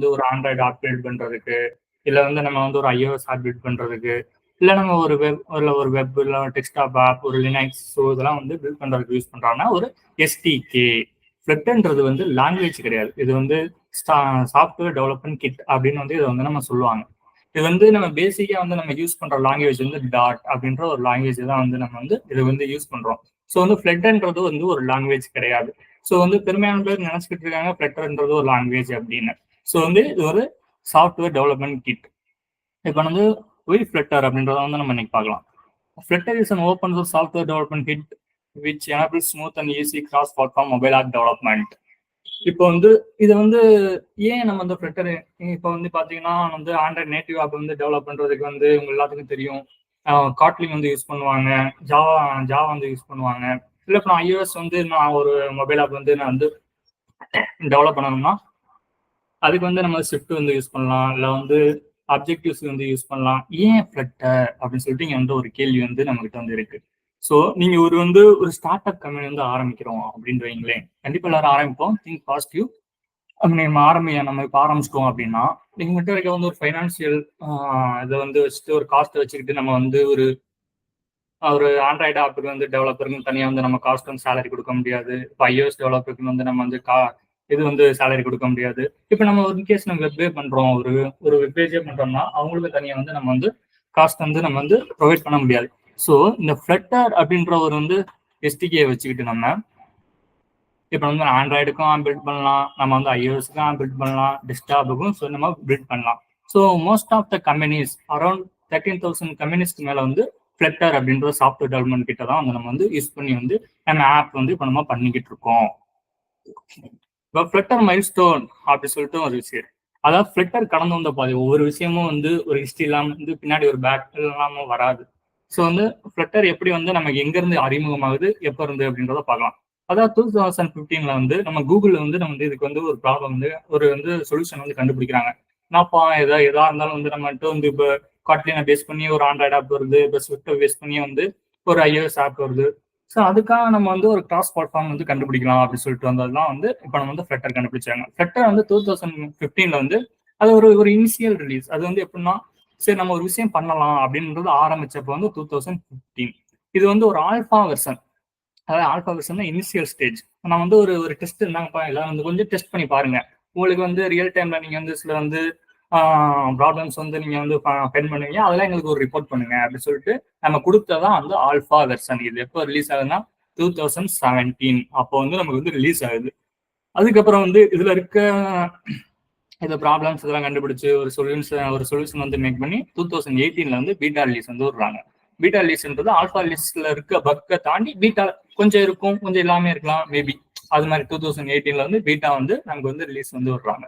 வந்து ஒரு Android app build பண்றதுக்கு, இல்ல வந்து நம்ம வந்து ஒரு iOS ஆப் பில்ட் பண்றதுக்கு, இல்ல நம்ம ஒரு வெப் இல்ல டெஸ்க்டாப் ஆப், ஒரு லினக்ஸ், ஸோ இதெல்லாம் வந்து பில்ட் பண்றதுக்கு யூஸ் பண்றாங்கன்னா ஒரு எஸ்டிகே. ஃபிளட்டர்ன்றது வந்து லாங்குவேஜ் கிடையாது. இது வந்து சாஃப்ட்வேர் டெவலப்மெண்ட் கிட் அப்படின்னு வந்து இதை வந்து நம்ம சொல்லுவாங்க. இது வந்து நம்ம பேசிக்கா வந்து நம்ம யூஸ் பண்ற லாங்குவேஜ் வந்து டாட் அப்படின்ற ஒரு லாங்குவேஜ் தான் வந்து நம்ம வந்து இது வந்து யூஸ் பண்றோம். ஸோ வந்து ஃபிளட்டர்ன்றது வந்து ஒரு லாங்குவேஜ் கிடையாது. ஸோ வந்து பெருமையான பேர் நினைச்சிட்டு இருக்காங்க ஃபிளட்டர்ன்றது ஒரு லாங்குவேஜ் அப்படின்னு. ஸோ வந்து இது ஒரு சாஃப்ட்வேர் டெவலப்மெண்ட் கிட். இப்போ வந்து ஃபிளட்டர் அப்படின்றத வந்து நம்ம இன்னைக்கு பார்க்கலாம். Flutter is an open source software development kit which enables smooth and easy cross-platform mobile app development. இப்போ வந்து இது வந்து ஏன் நம்ம வந்து ஃபிளட்டர் இப்போ வந்து பார்த்தீங்கன்னா வந்து ஆண்ட்ராய்ட் நேட்டிவ் ஆப் வந்து டெவலப் பண்ணுறதுக்கு வந்து உங்க எல்லாத்துக்கும் தெரியும். காட்லின் வந்து யூஸ் பண்ணுவாங்க, ஜாவா வந்து யூஸ் பண்ணுவாங்க. இல்லை இப்போ நான் iOS வந்து நான் ஒரு மொபைல் ஆப் வந்து நான் வந்து டெவலப் பண்ணணும்னா அதுக்கு வந்து நம்ம ஸ்விஃப்ட் வந்து யூஸ் பண்ணலாம், இல்லை வந்து அப்ஜெக்டிவ்ஸ் வந்து யூஸ் பண்ணலாம். ஏன் ஃபிளட்டர் அப்படின்னு சொல்லிட்டு இங்கே வந்து ஒரு கேள்வி வந்து நம்மகிட்ட வந்து இருக்கு. ஸோ நீங்க ஒரு ஸ்டார்ட் அப் கம்பெனி வந்து ஆரம்பிக்கிறோம் அப்படின்னு வைங்களேன். கண்டிப்பா எல்லாரும் ஆரம்பிப்போம். Think positive. நம்ம இப்போ ஆரம்பிச்சிட்டோம் அப்படின்னா நீங்ககிட்ட இருக்க வந்து ஒரு ஃபைனான்சியல் இதை வந்து வச்சுட்டு ஒரு காஸ்ட் வச்சுக்கிட்டு நம்ம வந்து ஒரு ஆண்ட்ராய்டு ஆப்புக்கு வந்து டெவலப்பருக்கு தனியாக வந்து நம்ம காஸ்ட் வந்து சேலரி கொடுக்க முடியாது. இப்போ iOS டெவலப்பருக்கு வந்து நம்ம வந்து இது வந்து சேலரி கொடுக்க முடியாது. இப்போ நம்ம ஒரு கேஸ் நம்ம வெப்பே பண்றோம், ஒரு வெப்பேஜே பண்றோம்னா அவங்களுக்கு தனியாக வந்து நம்ம வந்து காஸ்ட் வந்து நம்ம வந்து ப்ரொவைட் பண்ண முடியாது. ஸோ இந்த ஃபிளட்டர் அப்படின்ற ஒரு வந்து எஸ்டிகே வச்சுக்கிட்டு நம்ம இப்போ வந்து ஆண்ட்ராய்டுக்கும் பில்ட் பண்ணலாம், நம்ம வந்து iOSக்கும் பில்ட் பண்ணலாம், டெஸ்க்டாப்புக்கும் ஸோ நம்ம பில்ட் பண்ணலாம். So most of the companies around 13,000 கம்பெனிஸ்க்கு மேலே வந்து ஃபிளட்டர் அப்படின்ற சாஃப்ட்வேர் டெவலப்மெண்ட் கிட்ட தான் வந்து நம்ம வந்து யூஸ் பண்ணி வந்து நம்ம ஆப் வந்து இப்போ நம்ம பண்ணிக்கிட்டு இருக்கோம். இப்போ ஃபிளட்டர் மைல்ஸ்டோன் அப்படி சொல்லிட்டு ஒரு விஷயம், அதாவது ஃபிளட்டர் கடந்து வந்த பாதி ஒவ்வொரு விஷயமும் வந்து ஒரு ஹிஸ்ட்ரி இல்லாமல் வந்து பின்னாடி ஒரு பேக் இல்லாமல் வராது. ஸோ வந்து ஃபிளட்டர் எப்படி வந்து நமக்கு எங்கேருந்து அறிமுகமாகுது, எப்போ இருந்து அப்படின்றத பார்க்கலாம். அதாவது 2015 வந்து நம்ம கூகுளில் வந்து நம்ம வந்து இதுக்கு வந்து ஒரு ப்ராப்ளம் வந்து ஒரு வந்து சொல்யூஷன் வந்து கண்டுபிடிக்கிறாங்க. நான்ப்பா எதா இருந்தாலும் வந்து நம்மகிட்ட வந்து இப்போ காட்லினை பேஸ் பண்ணி ஒரு ஆண்ட்ராய்டு ஆப் வருது, இப்போ ஸ்விஃப்ட்டை பேஸ் பண்ணி வந்து ஒரு iOS ஆப் வருது. ஸோ அதுக்காக நம்ம வந்து ஒரு கிராஸ் பிளாட்ஃபார்ம் வந்து கண்டுபிடிக்கலாம் அப்படின்னு சொல்லிட்டு வந்ததுதான் வந்து இப்போ நம்ம வந்து ஃபிளட்டர் கண்டுபிடிச்சாங்க. ஃபிளட்டர் வந்து 2015 வந்து அது ஒரு இனிஷியல் ரிலீஸ். அது வந்து எப்படின்னா சரி நம்ம ஒரு விஷயம் பண்ணலாம் அப்படின்றது ஆரம்பிச்சப்போ வந்து 2015. இது வந்து ஒரு ஆல்ஃபா வெர்ஷன். அதாவது ஆல்ஃபா வெர்ஷன் இனிஷியல் ஸ்டேஜ். நான் வந்து ஒரு டெஸ்ட் இருந்தாங்கப்பா, எல்லாம் வந்து கொஞ்சம் டெஸ்ட் பண்ணி பாருங்க. உங்களுக்கு வந்து ரியல் டைம்ல நீங்க வந்து சில வந்து ப்ராப்ளம்ஸ் வந்து நீங்க வந்து பென் பண்ணுவீங்க, அதெல்லாம் எங்களுக்கு ஒரு ரிப்போர்ட் பண்ணுங்க அப்படின்னு சொல்லிட்டு நம்ம கொடுத்ததான் வந்து ஆல்ஃபா வெர்ஷன். இது எப்போ ரிலீஸ் ஆகுதுன்னா 2017 அப்போ வந்து நமக்கு வந்து ரிலீஸ் ஆகுது. அதுக்கப்புறம் வந்து இதுல இருக்க இந்த ப்ராப்ளம்ஸ் இதெல்லாம் கண்டுபிடிச்சு ஒரு சொல்யூஷன் வந்து மேக் பண்ணி 2018 வந்து பீட்டா ரிலீஸ் வந்து விடுறாங்க. பீட்டா ரிலீஸ்ன்றது ஆல்ஃபா ரிலீஸ்ல இருக்க பக்கை தாண்டி பீட்டா கொஞ்சம் இருக்கும், கொஞ்சம் எல்லாமே இருக்கலாம் மேபி. அது மாதிரி 2018 வந்து பீட்டா வந்து நமக்கு வந்து ரிலீஸ் வந்து விடுறாங்க.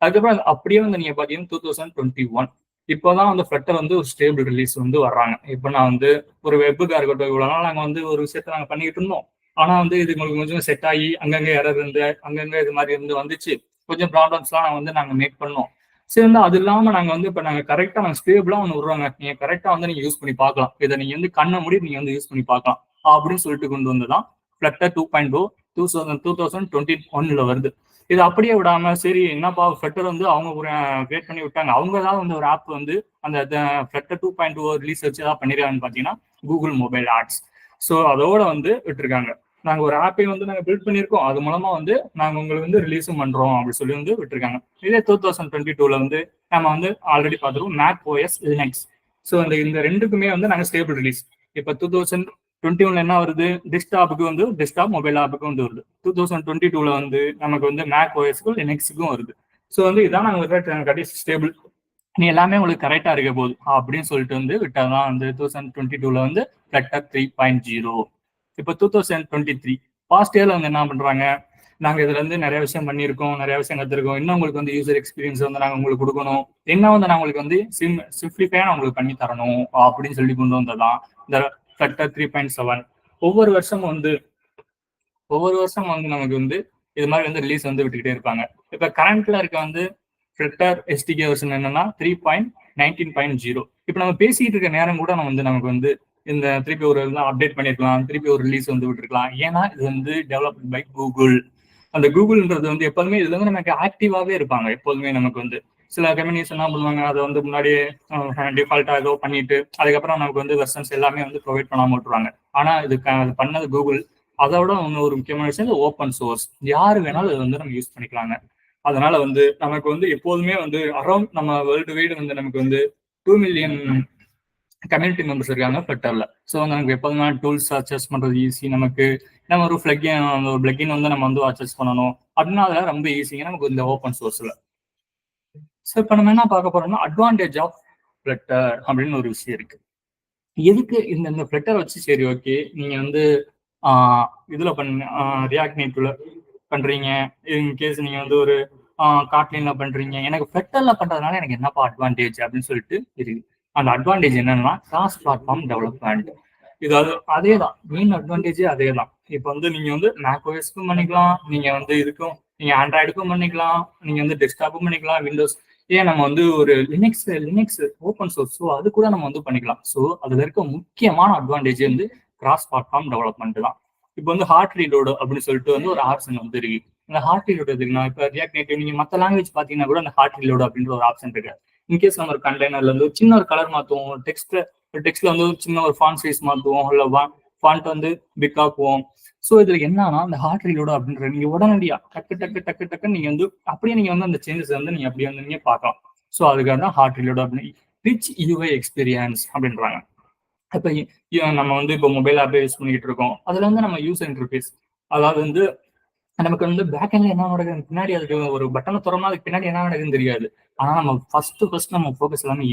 அதுக்கப்புறம் அப்படியே வந்து நீங்க பாத்தீங்கன்னா 2021 இப்போதான் வந்து ஃபிளட்டர் வந்து ஒரு ஸ்டேபிள் ரிலீஸ் வந்து வர்றாங்க. இப்போ நான் வந்து ஒரு வெப்புக்காக இருக்கட்டும், இவ்வளவு நாள் நாங்கள் வந்து ஒரு விஷயத்தை நாங்கள் பண்ணிக்கிட்டு இருந்தோம். ஆனா வந்து இது உங்களுக்கு கொஞ்சம் செட் ஆகி அங்கங்க எரர் இருந்து அங்கங்க இது மாதிரி இருந்து வந்துச்சு. கொஞ்சம் ப்ராப்ளம்ஸ்லாம் நாங்கள் மேக் பண்ணோம். சரி வந்து அது இல்லாமல் நாங்கள் வந்து இப்போ நாங்கள் கரெக்டாக நாங்கள் ஸ்டேபிளாக ஒன்று விடுறாங்க, நீங்கள் கரெக்டாக வந்து நீங்கள் யூஸ் பண்ணி பார்க்கலாம், இதை நீங்கள் வந்து கண்ணை மூடி நீங்கள் வந்து யூஸ் பண்ணி பார்க்கலாம் அப்படின்னு சொல்லிட்டு கொண்டு வந்து தான் ஃபிளட்டர் 2.0 2021 வருது. இது அப்படியே விடாம சரி என்னப்பா ஃபிளட்டர் வந்து அவங்க கிரியேட் பண்ணி விட்டாங்க, அவங்க தான் வந்து ஒரு ஆப் வந்து அந்த ஃபிளட்டர் 2.0 ரிலீஸ் வச்சு ஏதாவது பண்ணிருக்காங்கன்னு பார்த்தீங்கன்னா கூகுள் மொபைல் ஆட்ஸ். ஸோ அதோட வந்து விட்டுருக்காங்க. நாங்கள் ஒரு ஆப்பை வந்து நாங்கள் பில்ட் பண்ணியிருக்கோம், அது மூலமா வந்து நாங்கள் உங்களுக்கு வந்து ரிலீஸும் பண்றோம் அப்படி சொல்லி வந்து விட்டுருக்காங்க. இதே 2022 வந்து நம்ம வந்து ஆல்ரெடி பார்த்துருவோம் மேக் ஓஎஸ் லினக்ஸ். ஸோ இந்த ரெண்டுக்குமே வந்து நாங்கள் ஸ்டேபிள் ரிலீஸ். இப்போ 2021 என்ன வருது, டெஸ்க்டாப்புக்கு வந்து டெஸ்க்டாப் மொபைல் ஆப்புக்கு வந்து வருது. 2022 வந்து நமக்கு வந்து மேக் ஓஎஸ்க்கும் லினக்ஸுக்கும் வருது. ஸோ வந்து இதான் நாங்கள் கடைசி ஸ்டேபிள், நீ எல்லாமே உங்களுக்கு கரெக்டா இருக்க போகுது அப்படின்னு சொல்லிட்டு வந்து விட்டாதான் வந்து 2022 வந்து ஃபிளட்டர் 3.0. இப்போ 2023 பாஸ்ட் இயர்ல வந்து என்ன பண்றாங்க, நாங்க இதுல இருந்து நிறைய விஷயம் பண்ணியிருக்கோம், நிறைய விஷயம் கத்துருக்கோம், இன்னும் உங்களுக்கு வந்து யூசர் எக்ஸ்பீரியன்ஸ் வந்து நாங்க உங்களுக்கு கொடுக்கணும், என்ன வந்து நான் உங்களுக்கு வந்து சிம்பிளிஃபையா உங்களுக்கு பண்ணி தரணும் அப்படின்னு சொல்லி கொண்டு வந்ததான் இந்த ஃபிளட்டர் 3.7. ஒவ்வொரு வருஷமும் வந்து நமக்கு வந்து இது மாதிரி வந்து ரிலீஸ் வந்து விட்டுக்கிட்டே இருப்பாங்க. இப்ப கரண்ட்ல இருக்க வந்து ஃபிளட்டர் எஸ்டிகே வெர்ஷன் என்னன்னா 3.19.0. இப்போ நம்ம பேசிட்டு இருக்க நேரம் கூட நமக்கு வந்து இந்த திருப்பி ஒரு அப்டேட் பண்ணிருக்கலாம், திருப்பி ஒரு ரிலீஸ் வந்து விட்டுருக்கலாம். ஏன்னா இது வந்து டெவலப்ட் பை கூகுள். அந்த கூகுள்ன்றது வந்து எப்போதுமே இதுல வந்து நமக்கு ஆக்டிவாவே இருப்பாங்க. எப்போதுமே நமக்கு வந்து சில கம்பெனிஸ் என்ன பண்ணுவாங்க, அதை வந்து முன்னாடியே டிஃபால்ட்டா ஏதோ பண்ணிட்டு அதுக்கப்புறம் நமக்கு வந்து வெர்ஷன்ஸ் எல்லாமே வந்து ப்ரொவைட் பண்ணாம விட்டுருவாங்க. ஆனா இது பண்ணது கூகுள். அதோட இன்னொரு முக்கியமான விஷயம் ஓப்பன் சோர்ஸ். யாரு வேணாலும் இது வந்து நம்ம யூஸ் பண்ணிக்கலாங்க. அதனால வந்து நமக்கு வந்து எப்போதுமே வந்து அரௌண்ட் நம்ம வேர்ல்டு வைடு வந்து நமக்கு வந்து 2 மில்லியன் கம்யூனிட்டி மெம்பர்ஸ் இருக்காங்க ஃப்ளட்டர்ல. ஸோ நமக்கு எப்போதுமே டூல்ஸ் அக்சஸ் பண்றது ஈஸி. நமக்கு நம்ம ஒரு பிளக்கின் வந்து நம்ம வந்து அக்சஸ் பண்ணணும் அப்படின்னா அதெல்லாம் ரொம்ப ஈஸிங்க நமக்கு இந்த ஓப்பன் சோர்ஸ்ல. ஸோ இப்போ நம்ம என்ன பார்க்க போறோம்னா அட்வான்டேஜ் ஆஃப் ஃப்ளட்டர் அப்படின்னு ஒரு விஷயம் இருக்கு. எதுக்கு இந்த ஃப்ளட்டர் வச்சு சரி ஓகே நீங்க வந்து இதுல ரியாக்ட் நேட்டிவ்ல பண்றீங்க, இன்கேஸ் நீங்க வந்து ஒரு காட்லின்ல பண்றீங்க, எனக்கு ஃப்ளட்டர்ல பண்றதுனால எனக்கு என்னப்பா அட்வான்டேஜ் அப்படின்னு சொல்லிட்டு இருக்கு. அந்த அட்வான்டேஜ் என்னன்னா கிராஸ் பிளாட்ஃபார்ம் டெவலப்மெண்ட். இது அதே தான், மெயின் அட்வான்டேஜே அதே தான். இப்போ வந்து நீங்க வந்து மேக்ஓஎஸ்க்கும் பண்ணிக்கலாம், நீங்க வந்து இதுக்கும் நீங்க ஆண்ட்ராய்டுக்கும் பண்ணிக்கலாம், நீங்க வந்து டெஸ்க்டாப்பும் பண்ணிக்கலாம், விண்டோஸ் ஏன் நம்ம வந்து ஒரு லினக்ஸ் ஓப்பன் சோர்ஸ், ஸோ அது கூட நம்ம வந்து பண்ணிக்கலாம். ஸோ அதுல இருக்க முக்கியமான அட்வான்டேஜ் வந்து கிராஸ் பிளாட்ஃபார்ம் டெவலப்மெண்ட் தான். இப்போ வந்து ஹார்ட் ரீலோடு அப்படின்னு சொல்லிட்டு வந்து ஒரு ஆப்ஷன் வந்து இருக்கு. இந்த ஹார்ட் ரீலோடு எதுக்குன்னா, இப்போ ரியாக்ட் நேட்டிவ் நீங்க மற்ற லாங்குவேஜ் பாத்தீங்கன்னா கூட அந்த ஹார்ட் ரீலோடு அப்படின்ற ஒரு ஆப்ஷன் இருக்கு. இன்கேஸ் நம்ம ஒரு கண்டெய்னர்ல இருந்து ஒரு சின்ன ஒரு கலர் மாத்துவோம், டெக்ஸ்ட்ல வந்து ஒரு சின்ன ஒரு ஃபாண்ட் சைஸ் மாத்துவோம், இல்ல ஃபாண்ட் வந்து பிக் ஆக்குவோம். ஸோ இதுல என்னன்னா அந்த ஹார்ட் ரீலோடு அப்படின்ற நீங்க உடனடியா டக்கு நீங்க வந்து அப்படியே நீங்க வந்து அந்த சேஞ்சஸ் வந்து நீங்க அப்படியே வந்து நீங்க பார்க்கலாம். ஸோ அதுக்காக தான் ஹார்ட் ரீலோடு அப்படின்னு ரிச் யூஐ எக்ஸ்பீரியன்ஸ் அப்படின்றாங்க. இப்போ நம்ம வந்து இப்போ மொபைல் ஆப்பே யூஸ் பண்ணிக்கிட்டு இருக்கோம், அதுல வந்து நம்ம யூசர் இன்டர்ஃபேஸ், அதாவது வந்து நமக்கு வந்து பேக் எண்ட்ல என்ன நடக்குது பின்னாடி, அதுக்கு ஒரு பட்டனை திறமா அதுக்கு பின்னாடி என்ன நடக்குதுன்னு தெரியாது. ஆனா நம்ம ஃபர்ஸ்ட் நம்ம ஃபோக்கஸ் எல்லாமே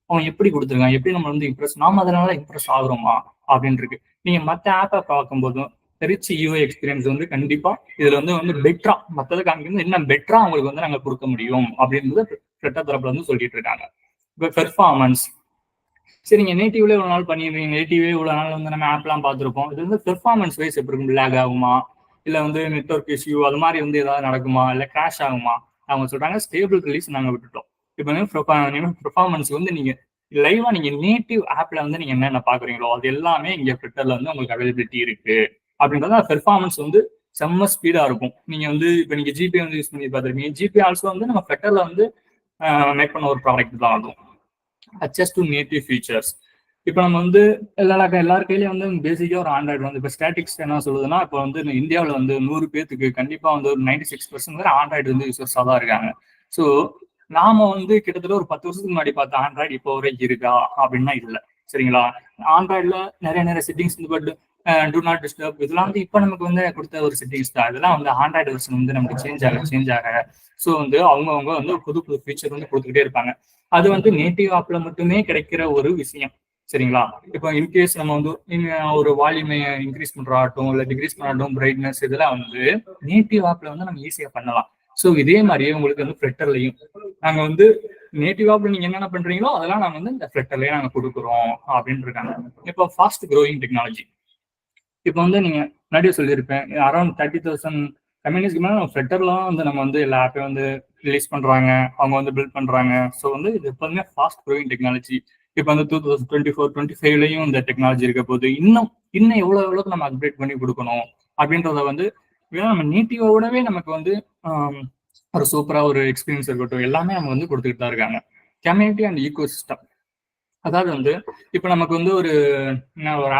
அவன் எப்படி கொடுத்துருக்கான், எப்படி நம்ம வந்து நாம அதனால இம்ப்ரெஸ் ஆகுறோமா அப்படின்னு இருக்கு. நீங்க மற்ற ஆப்பை பார்க்கும்போதும் ரிச் யூஐ எக்ஸ்பீரியன்ஸ் வந்து கண்டிப்பா இதுல வந்து பெட்டரா மற்றது காமிக்கிறது இன்னும் பெட்டரா அவங்களுக்கு வந்து நாங்க கொடுக்க முடியும் அப்படின்றது ஃப்ளட்டர் தரப்புல வந்து சொல்லிட்டு இருக்காங்க. இப்போ பெர்ஃபார்மன்ஸ், சரி நீங்க நேட்டிவ்ல இவ்வளவு நாள் பண்ணிடுறீங்க, நேட்டிவே இவ்வளவு நாள் வந்து நம்ம ஆப்லாம் பார்த்துருப்போம், இது வந்து பெர்ஃபார்மன்ஸ் வைஸ் எப்படி இருக்கும், லேக் ஆகுமா, இல்ல வந்து நெட்வொர்க் இஷ்யூ அது மாதிரி வந்து ஏதாவது நடக்குமா, இல்ல கிராஷ் ஆகுமா? அவங்க சொல்றாங்க ஸ்டேபிள் ரிலீஸ் நாங்க விட்டுட்டோம். இப்போ பெர்ஃபார்மன்ஸ் வந்து நீங்க லைவா நீங்க நேட்டிவ் ஆப்ல வந்து நீங்க என்னென்ன பாக்குறீங்களோ அது எல்லாமே இங்க ஃப்ளட்டர்ல வந்து உங்களுக்கு அவைலபிலிட்டி இருக்கு அப்படின்றத. பெர்ஃபார்மன்ஸ் வந்து செம்ம ஸ்பீடா இருக்கும். நீங்க வந்து இப்போ நீங்க ஜிபே வந்து யூஸ் பண்ணி பார்த்துருப்பீங்க, ஜிபே ஆல்சோ வந்து நம்ம ஃப்ளட்டர்ல வந்து மேக் பண்ண ஒரு ப்ராடக்ட் தான் ஆகும். Adjust to native features. இப்போ நம்ம வந்து எல்லார் கையிலையும் வந்து பேசிக்காக ஒரு ஆண்ட்ராய்டு வந்து இப்போ ஸ்டாட்டிக்ஸ் என்ன சொல்லுதுன்னா, இப்போ வந்து இந்தியாவில் வந்து 100 பேருக்கு கண்டிப்பாக வந்து ஒரு 96% வரை ஆண்ட்ராய்டு வந்து யூசர்ஸாக தான் இருக்காங்க. ஸோ நாம வந்து கிட்டத்தட்ட ஒரு 10 வருஷத்துக்கு முன்னாடி பார்த்த ஆண்ட்ராய்டு இப்போ வரை இருக்கா அப்படின்னா இல்லை, சரிங்களா? ஆண்ட்ராய்டுல நிறைய செட்டிங்ஸ் வந்து பட் டூ நாட் டிஸ்டர்ப் இதெல்லாம் வந்து இப்போ நமக்கு வந்து கொடுத்த ஒரு செட்டிங்ஸ் தான். இதெல்லாம் வந்து ஆண்ட்ராய்டு வெர்ஷன் வந்து நமக்கு சேஞ்ச் ஆக ஸோ வந்து அவங்க வந்து புது ஃபீச்சர் வந்து கொடுத்துக்கிட்டே இருப்பாங்க. அது வந்து நேட்டிவ் ஆப்ல மட்டுமே கிடைக்கிற ஒரு விஷயம், சரிங்களா? இப்போ இன்கேஸ் நம்ம வந்து ஒரு வால்யூமை இன்க்ரீஸ் பண்றாட்டும் இல்லை டிக்ரீஸ் பண்ணாட்டும் பிரைட்னஸ் இதெல்லாம் வந்து நேட்டிவ் ஆப்ல வந்து நம்ம ஈஸியா பண்ணலாம். ஸோ இதே மாதிரியே உங்களுக்கு வந்து ஃப்ளட்டர்லையும் நாங்க வந்து நேட்டிவ் ஆப்ல நீங்க என்னென்ன பண்றீங்களோ அதெல்லாம் நாங்க வந்து இந்த ஃப்ளட்டர்லயே நாங்க கொடுக்குறோம் அப்படின்னு இருக்காங்க. இப்போ ஃபாஸ்ட் க்ரோயிங் டெக்னாலஜி. இப்போ வந்து நீங்க முன்னாடியே சொல்லியிருப்பேன், அரௌண்ட் 30,000 கம்யூனிட்டிக்கு மேலே நம்ம ஃப்ளட்டர்லாம் வந்து நம்ம வந்து எல்லா ஆப்பையும் வந்து ரிலீஸ் பண்றாங்க, அவங்க வந்து பில்ட் பண்றாங்க. ஸோ வந்து இது எப்போதுமே ஃபாஸ்ட் க்ரோயிங் டெக்னாலஜி. இப்போ வந்து 2024-25 இந்த டெக்னாலஜி இருக்க போது இன்னும் எவ்வளவுக்கு நம்ம அப்டேட் பண்ணி கொடுக்கணும் அப்படின்றத வந்து நம்ம நேட்டிவோடவே நமக்கு வந்து ஒரு சூப்பரா ஒரு எக்ஸ்பீரியன்ஸ் இருக்கட்டும் எல்லாமே நம்ம வந்து கொடுத்துக்கிட்டு தான் இருக்காங்க. கம்யூனிட்டி அண்ட் ஈகோ சிஸ்டம், அதாவது வந்து இப்போ நமக்கு வந்து ஒரு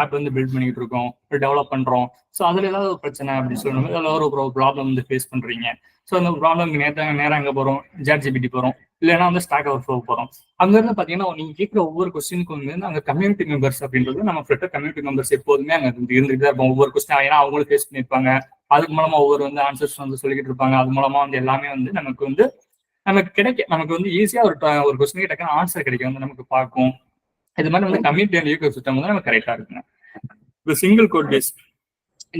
ஆப் வந்து பில்ட் பண்ணிட்டு இருக்கோம், டெவலப் பண்றோம். ஸோ அதுல ஏதாவது ஒரு பிரச்சனை அப்படின்னு சொல்லணும், அதில் ஒரு ப்ராப்ளம் வந்து ஃபேஸ் பண்றீங்க. ஸோ அந்த ப்ராப்ளம்க்கு நேரம் எங்கே போறோம், ChatGPT போறோம், இல்லைன்னா வந்து Stack Overflow போறோம். அங்க இருந்து பாத்தீங்கன்னா நீங்க கேட்குற ஒவ்வொரு கொஸ்டினுக்கும் வந்து அங்க கம்யூனிட்டி மெம்பர்ஸ் அப்படின்றது நம்ம ஃப்ளட்டர் கம்யூனிட்டி மெம்பர்ஸ் எப்போதுமே அங்க இருந்துகிட்டு தான் இருப்போம். ஒவ்வொரு கொஸ்டின் ஏன்னா அவங்களும் ஃபேஸ் பண்ணியிருப்பாங்க, அதுக்கு மூலமா ஒவ்வொரு வந்து ஆன்சர்ஸ் வந்து சொல்லிக்கிட்டு இருப்பாங்க. அது மூலமா வந்து எல்லாமே வந்து நமக்கு வந்து ஈஸியா ஒரு கொஸ்டினுக்கு டக்குன்னு ஆன்சர் கிடைக்கும் வந்து நமக்கு பார்க்கும். இது மாதிரி வந்து கம்யூனிட்டி அண்ட் ஈகோ சிஸ்டம் வந்து நம்ம கரெக்டா இருக்குங்க. இப்போ சிங்கிள் கோட் பேஸ்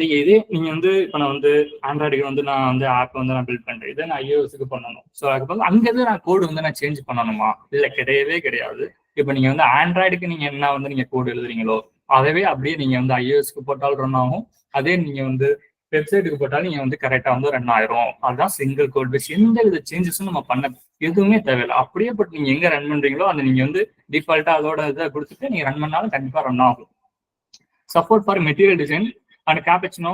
நீங்க வந்து இப்போ நான் வந்து ஆண்ட்ராய்டுக்கு வந்து நான் வந்து ஆப் வந்து நான் பில்ட் பண்றேன், இதை நான் iOS-க்கு பண்ணணும். ஸோ அதுக்கு வந்து அங்கேருந்து நான் கோடு வந்து நான் சேஞ்ச் பண்ணணுமா? இல்லை, கிடையவே கிடையாது. இப்போ நீங்க வந்து ஆண்ட்ராய்டுக்கு நீங்க என்ன வந்து நீங்க கோடு எழுதுறீங்களோ அதவே அப்படியே நீங்க வந்து iOS-க்கு போட்டாலும் ரன் ஆகும், அதே நீங்க வந்து வெப்சைட்டுக்கு போட்டாலும் நீங்க வந்து கரெக்டா வந்து ரன் ஆயிரும். அதுதான் சிங்கிள் கோட் பேஸ். எந்த வித சேஞ்சஸும் நம்ம பண்ண எதுவுமே தேவையில்லை. அப்படியே பட் நீங்க எங்க ரன் பண்றீங்களோ அந்த நீங்க வந்து டிஃபால்ட்டா அதோட இதை கொடுத்துட்டு நீங்க ரன் பண்ணாலும் கண்டிப்பா ரன் ஆகும். Support for material design and cappuccino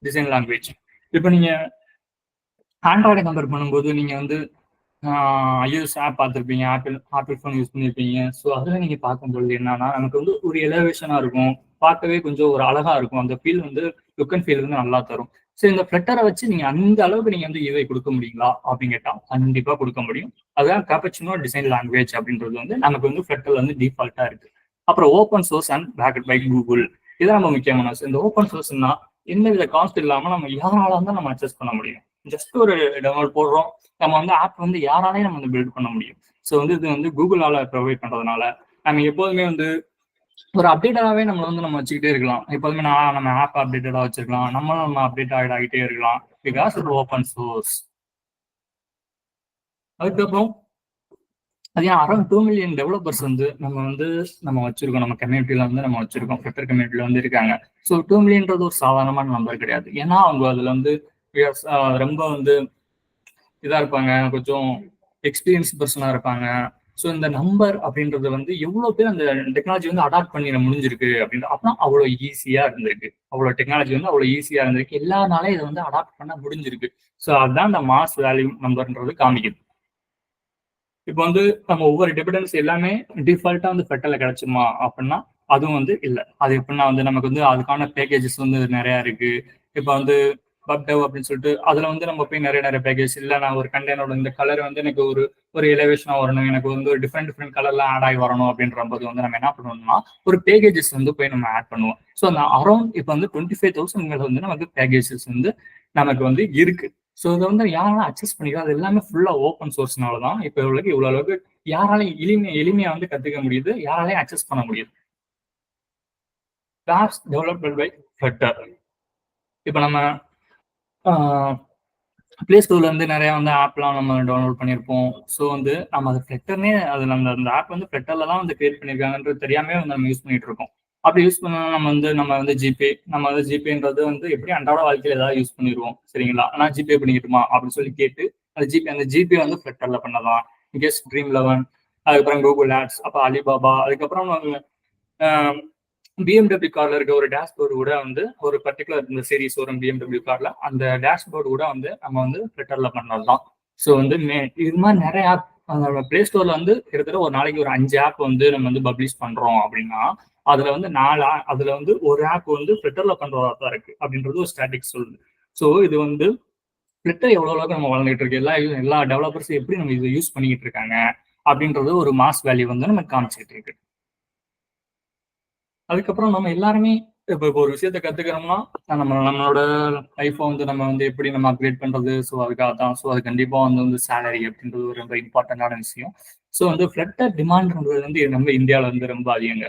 design language. இப்போ நீங்க ஆண்ட்ராய்டை கம்பேர் பண்ணும்போது நீங்க வந்து iOS ஆப் பார்த்துருப்பீங்க, ஆப்பிள் ஆப்பிள் ஃபோன் யூஸ் பண்ணியிருப்பீங்க. ஸோ அதில் நீங்கள் பார்க்கும்பொழுது என்னன்னா நமக்கு வந்து ஒரு எலவேஷனாக இருக்கும், பார்க்கவே கொஞ்சம் ஒரு அழகா இருக்கும். அந்த ஃபீல் வந்து லுக் அண்ட் ஃபீல் வந்து நல்லா தரும். ஸோ இந்த ஃப்ளட்டரை வச்சு நீங்க அந்த அளவுக்கு நீங்க வந்து இதை கொடுக்க முடியுங்களா அப்படின்னு கேட்டா கண்டிப்பா கொடுக்க முடியும். அதான் கேப்பச்சினோ டிசைன் லாங்குவேஜ் அப்படின்றது வந்து நமக்கு வந்து ஃப்ளட்டர் வந்து டிஃபால்ட்டா இருக்கு. அப்புறம் open source and backed by Google. இதான் நம்ம முக்கியமான விஷயம். இந்த ஓப்பன் சோர்ஸ்னா எந்த வித காஸ்ட் இல்லாம நம்ம யாரால தான் நம்ம அக்சஸ் பண்ண முடியும். ஜஸ்ட் ஒரு டவுன்லோட் போடுறோம், நம்ம வந்து ஆப் வந்து யாராலையும் நம்ம வந்து பில்ட் பண்ண முடியும். ஸோ வந்து இது வந்து கூகுளால ப்ரொவைட் பண்றதுனால நம்ம எப்போதுமே வந்து ஒரு அப்டேட்டாவே நம்ம வந்து நம்ம வச்சுக்கிட்டே இருக்கலாம். எப்போதுமே நம்ம ஆப் அப்டேட்டடா வச்சிருக்கலாம், நம்ம அப்டேட் ஆகிட்டே இருக்கலாம். பிகாஸ் இது ஓப்பன் சோர்ஸ். அதுக்கப்புறம் அது அரௌண்ட் 2 மில்லியன் டெவலப்பர்ஸ் வந்து நம்ம வச்சிருக்கோம். நம்ம கம்யூனிட்டியில வந்து நம்ம வச்சிருக்கோம். ஃபிளிட்டர் கம்யூனிட்டியில வந்து இருக்காங்க. ஸோ 2 மில்லியன்றது ஒரு சாதாரணமான நம்பர் கிடையாது. ஏன்னா அவங்க அதுல வந்து ரொம்ப வந்து இதா இருப்பாங்க, கொஞ்சம் எக்ஸ்பீரியன்ஸ் பர்சனா இருப்பாங்க. ஸோ இந்த நம்பர் அப்படின்றது வந்து எவ்வளவு பேர் அந்த டெக்னாலஜி வந்து அடாப்ட் பண்ணிட முடிஞ்சிருக்கு அப்படின்னு அப்படின்னா அவ்வளோ ஈஸியா இருந்திருக்கு. அவ்வளோ டெக்னாலஜி வந்து அவ்வளோ ஈஸியா இருந்திருக்கு. எல்லாருனாலே இதை வந்து அடாப்ட் பண்ண முடிஞ்சிருக்கு. ஸோ அதுதான் இந்த மாஸ் வேல்யூ நம்பர்ன்றது காமிக்குது. இப்போ வந்து நம்ம ஒவ்வொரு டிபெண்டன்ஸ் எல்லாமே டிஃபால்ட்டா வந்து ஃபெட்டர்ல கிடைச்சுமா அப்படின்னா அதுவும் வந்து இல்லை. அது எப்படின்னா வந்து நமக்கு வந்து அதுக்கான பேக்கேஜஸ் வந்து நிறைய இருக்கு. இப்போ வந்து பப்டவ் அப்படின்னு சொல்லிட்டு அதுல வந்து நம்ம போய் நிறைய நிறைய பேக்கேஜ் இல்லை, நான் ஒரு கண்டெய்னரோட இந்த கலர் வந்து எனக்கு ஒரு எலிவேஷனா வரணும், எனக்கு வந்து ஒரு டிஃப்ரெண்ட் கலர்ல ஆட் ஆகி வரணும் அப்படின்ற போது வந்து நம்ம என்ன பண்ணுவோம்னா ஒரு பேக்கேஜஸ் வந்து போய் நம்ம ஆட் பண்ணுவோம். ஸோ அந்த அரௌண்ட் இப்போ வந்து 25,000 வந்து நமக்கு பேக்கேஜஸ் வந்து நமக்கு வந்து இருக்கு. ஸோ இதை வந்து யாரெல்லாம் அக்சஸ் பண்ணிக்கலாம், அது எல்லாமே ஃபுல்லா ஓப்பன் சோர்ஸ்னால தான் இப்போ இவ்வளவு அளவுக்கு யாராலையும் எளிமையா வந்து கத்துக்க முடியுது, யாராலையும் அக்சஸ் பண்ண முடியுது. apps developed by Flutter. இப்போ நம்ம பிளே ஸ்டோர்ல இருந்து நிறைய வந்து ஆப்லாம் நம்ம டவுன்லோட் பண்ணியிருப்போம். ஸோ வந்து நம்ம அது ஃப்ளட்டர்னே அதில் அந்த ஆப் வந்து ஃப்ளட்டர்ல தான் வந்து கிரியேட் பண்ணியிருக்காங்கன்றது தெரியாமே வந்து நம்ம யூஸ் பண்ணிட்டு இருக்கோம். அப்படி யூஸ் பண்ணா நம்ம வந்து ஜிபேன்றது வந்து எப்படி அன்றாட வாழ்க்கையில் ஏதாவது யூஸ் பண்ணிடுவோம் சரிங்களா. ஆனால் ஜிபே பண்ணிக்கிட்டுமா அப்படின்னு சொல்லி கேட்டு அந்த ஜிபே வந்து ஃப்ளட்டர்ல பண்ணலாம். இன்கேஸ் Dream11, அதுக்கப்புறம் கூகுள் ஆட்ஸ், அப்போ அலிபாபா, அதுக்கப்புறம் பிஎம்டபிள்யூ கார்ல இருக்க ஒரு டேஷ்போர்டு கூட வந்து ஒரு பர்டிகுலர் இந்த சீரிஸ் வரும் பிஎம்டபிள்யூ கார்ல அந்த டேஷ்போர்டு கூட வந்து நம்ம வந்து ட்விட்டர்ல பண்ணது தான். ஸோ வந்து இது மாதிரி நிறைய ஆப் பிளே ஸ்டோர்ல வந்து கிட்டத்தட்ட ஒரு நாளைக்கு ஒரு 5 ஆப் வந்து நம்ம வந்து பப்ளிஷ் பண்றோம் அப்படின்னா அதுல வந்து அதுல வந்து ஒரு ஆப் வந்து ட்விட்டர்ல பண்றதா தான் இருக்கு அப்படின்றது ஒரு ஸ்டாட்டிக்ஸ் சொல்லுது. ஸோ இது வந்து ட்விட்டர் எவ்வளவு அளவுக்கு நம்ம வளர்ந்துட்டு இருக்கு, எல்லா டெவலப்பர்ஸும் எப்படி நம்ம இதை யூஸ் பண்ணிக்கிட்டு இருக்காங்க அப்படின்றது ஒரு மாஸ் வேல்யூ வந்து நம்ம காமிச்சிட்டு இருக்கு. அதுக்கப்புறம் நம்ம எல்லாருமே இப்போ ஒரு விஷயத்த கத்துக்கிறோம்னா நம்மளோட லைஃப்பை வந்து நம்ம வந்து எப்படி நம்ம அப்கிரேட் பண்றது. ஸோ அதுக்காக தான். ஸோ அது கண்டிப்பா வந்து சேலரி அப்படின்றது ஒரு ரொம்ப இம்பார்ட்டன்டான விஷயம். ஸோ வந்து ஃப்ளட்டர் டிமாண்ட்ன்றது வந்து நம்ம இந்தியாவில் வந்து ரொம்ப அதிகங்க.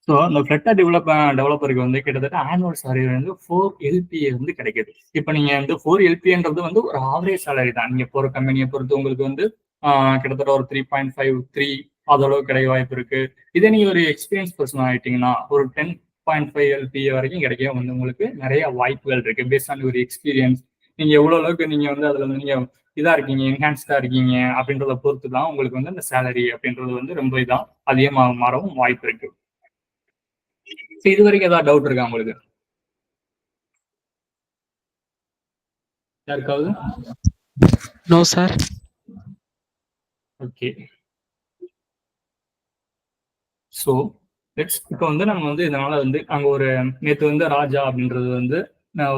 ஸோ அந்த ஃப்ளட்டர் டெவலப்பருக்கு வந்து கிட்டத்தட்ட ஆனுவல் சேலரி வந்து 4 LPA வந்து கிடைக்குது. இப்போ நீங்க வந்து 4 LPAன்றது வந்து ஒரு ஆவரேஜ் சேலரி தான். நீங்க போற கம்பெனியை பொறுத்து உங்களுக்கு வந்து கிட்டத்தட்ட ஒரு 3.5 3 அதளவு கிடைக்க வாய்ப்பு இருக்கு. இதே நீங்க ஒரு எக்ஸ்பீரியன்ஸ் பர்சன் ஆயிட்டீங்கன்னா ஒரு 10.5 LPA வரைக்கும் கிடைக்க வந்து உங்களுக்கு நிறைய வாய்ப்புகள் இருக்கு. பேஸ்ட் ஆன் ஒரு எக்ஸ்பீரியன்ஸ் நீங்க எவ்வளவு அளவுக்கு நீங்க வந்து அதுல வந்து நீங்க இதா இருக்கீங்க, என்ஹான்ஸ்டா இருக்கீங்க அப்படின்றத பொறுத்து தான் உங்களுக்கு வந்து அந்த சேலரி அப்படின்றது வந்து ரொம்ப அதிகமாக மாறவும் வாய்ப்பு இருக்கு. இது வரைக்கும் ஏதாவது டவுட் இருக்கா உங்களுக்கு யாருக்காவது? No sir. ஓகே. ஸோ இப்போ வந்து நம்ம வந்து இதனால வந்து அங்கே ஒரு நேற்று வந்து ராஜா அப்படின்றது வந்து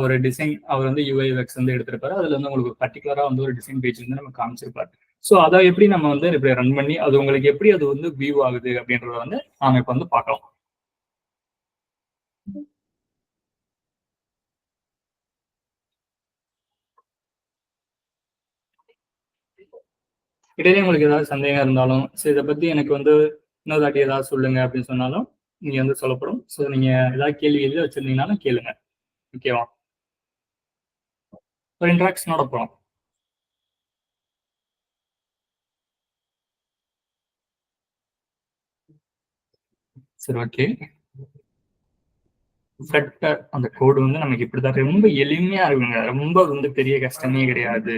ஒரு டிசைன் அவர் வந்து UIUX வந்து எடுத்திருப்பாரு. அதுல வந்து உங்களுக்கு பர்டிகுலரா வந்து ஒரு டிசைன் பேஜ் வந்து நம்ம காமிச்சிருப்பாரு. ஸோ அதை எப்படி நம்ம வந்து இப்படி ரன் பண்ணி அது உங்களுக்கு எப்படி அது வந்து வியூ ஆகுது அப்படின்றத வந்து நாம இப்போ வந்து பார்க்கலாம். இடையிலே உங்களுக்கு ஏதாவது சந்தேகம் இருந்தாலும் சரி இதை பத்தி எனக்கு வந்து இன்னொரு தாட்டி ஏதாவது சொல்லுங்க அப்படின்னு சொன்னாலும் நீங்க வந்து சொல்லப்படும். ஸோ நீங்க ஏதாவது கேள்வி எதுவும் வச்சிருந்தீங்கன்னாலும் கேளுங்க. ஓகேவா? ஒரு இன்ட்ராக்ஷனோட போகலாம். சரி ஓகே. ஃப்ளட்டர் அந்த கோடு வந்து நமக்கு இப்படிதான் ரொம்ப எளிமையா இருக்குங்க. ரொம்ப வந்து பெரிய கஷ்டமே கிடையாது.